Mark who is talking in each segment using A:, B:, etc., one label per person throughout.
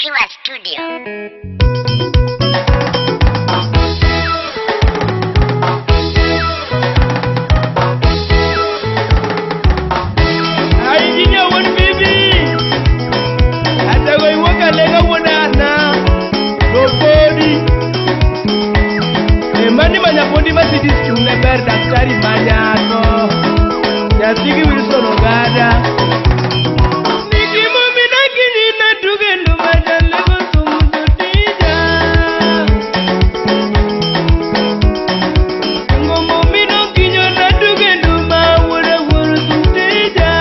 A: Akiwa studio.
B: Podi Mercedes chunge ber daktari manyako Nyatigi Wilson Ogada Niki momina kini na tugendo majalego tumutotija Ngo momina kinyo na tugendo mawura wuru tutija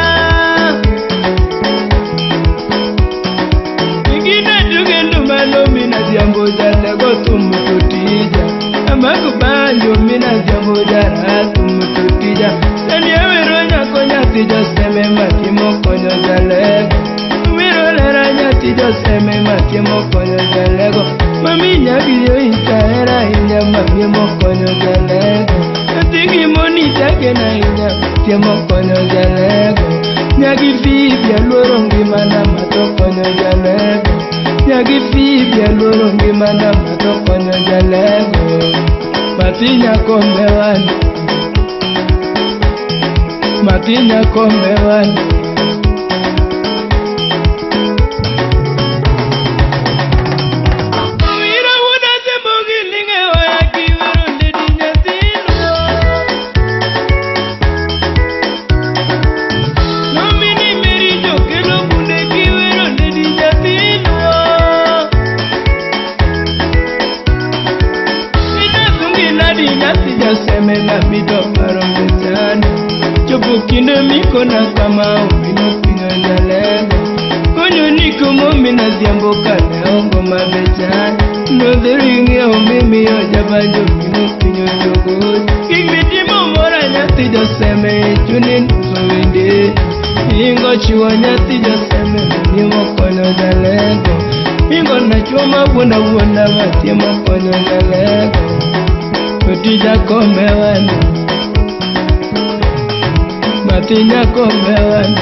B: Niki na tugendo malomina diambo jalego tumutotija Makubanjo mina jambo jara tumututija Sani awiro nyako nyati joseme makimo konyo jalego Wiro lera nyati joseme makimo konyo jalego Mami nyagiyo intaera inya makimo konyo jalego Natigi moni take na inya makimo konyo jalego Nyagi fibia luorongi mana mato konyo jalego Nyagi fibia luorongi mana mato konyo jalego Matinya komewani Matinya komewani Uwira wuda sembogi linge oya kiwiro ndedi nyatino Nomini meri jokelo bunde kiwiro ndedi nyatino Nyati jaseme na mido paromechani Chopo kinde miko na kama umino pinyo jalego Konyo niko momina diambo kane ongo mabechani No dheringi ya umimi yo jabanjo mino pinyo jogo Kikmiti momora nyati jaseme chuni nuso wende Ingo chiwa nyati jaseme na nimo konyo jalego Ingo na chuma wunda wunda matimo konyo jalego Matinya komewani Matinya komewani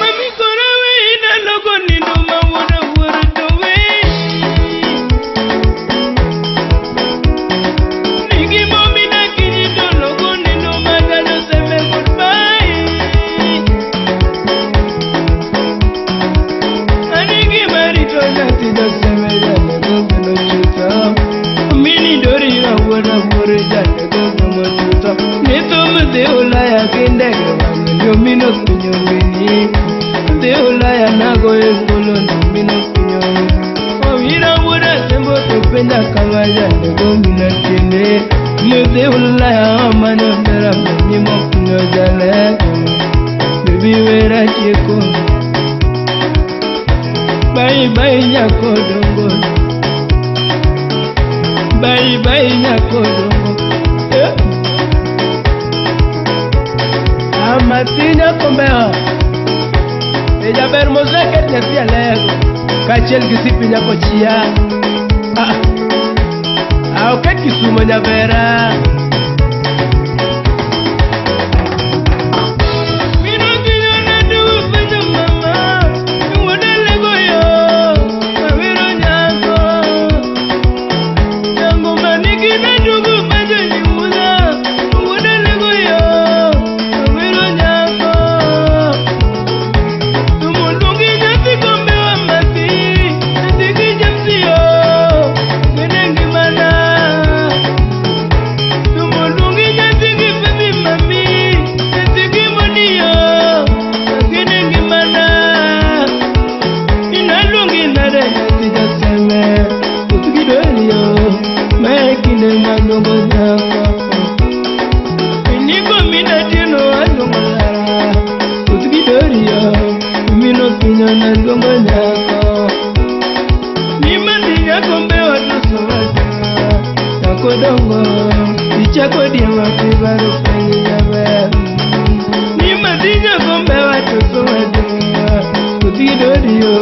B: Mami korawe ina logo nino mawura wura towe Nigi momi na kinito logo nino magano seme goodbye Nyati jaseme jalego bino chuta Mini dori na wura wura jalego bino chuta Nito mde ulaya kindege wangu nyo mino kunyo mini Mde ulaya nago ekolo nyo mino kunyo mini Wawira wura sembo tupenda kama jalego bino chene Mde ulaya amano nera mimo kunyo jalego Baby wera cheko Bye bye nyako dongo Bye bye nyako dongo Matinya komeo Eja bermoze ket nyati alego Kachel gisipi nyako chia Ket kisumo nyabera Chako dia wakibaru pengi jabe Ni madinya kombe watu sowadua Kutido dio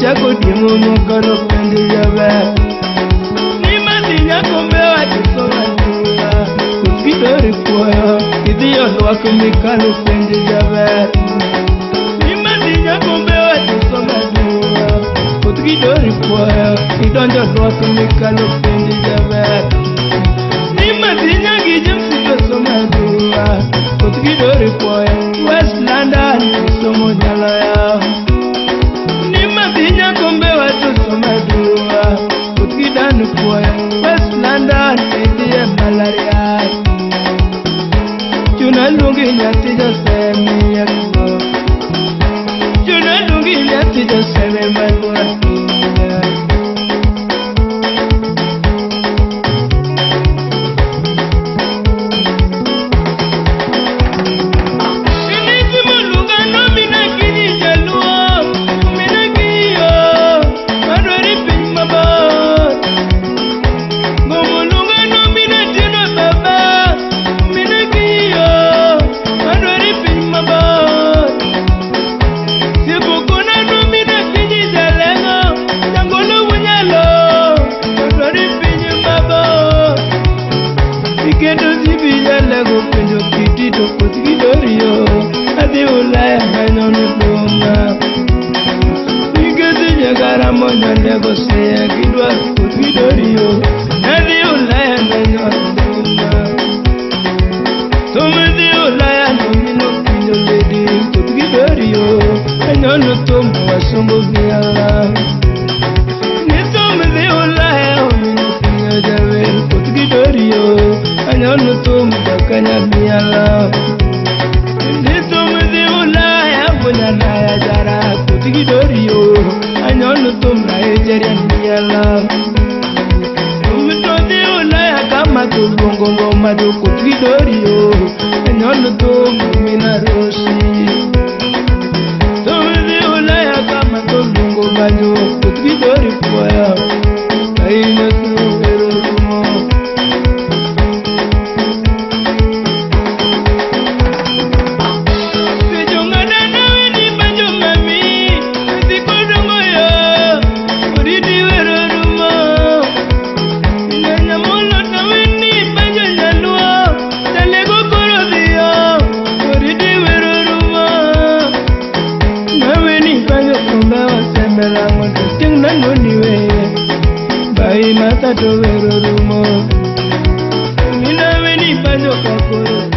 B: Chako dia momokono pengi jabe Ni madinya kombe watu sowadua rwak mikalo penji jaber. Nimadinya kombe watu somadua Kutgidori kwaya idonjo rwak mikalo penji jaber. Nimadinya gijem sito somadua Kutgidori kwaya West London somo nyalaya. Nimadinya kombe watu somadua Kutgidani kwaya West London idie malaria. Juna lungi nyati josemi yakbo. Juna lungi nyati josemi malbura. Mata to vero rumo, mina veni banjo kakoro.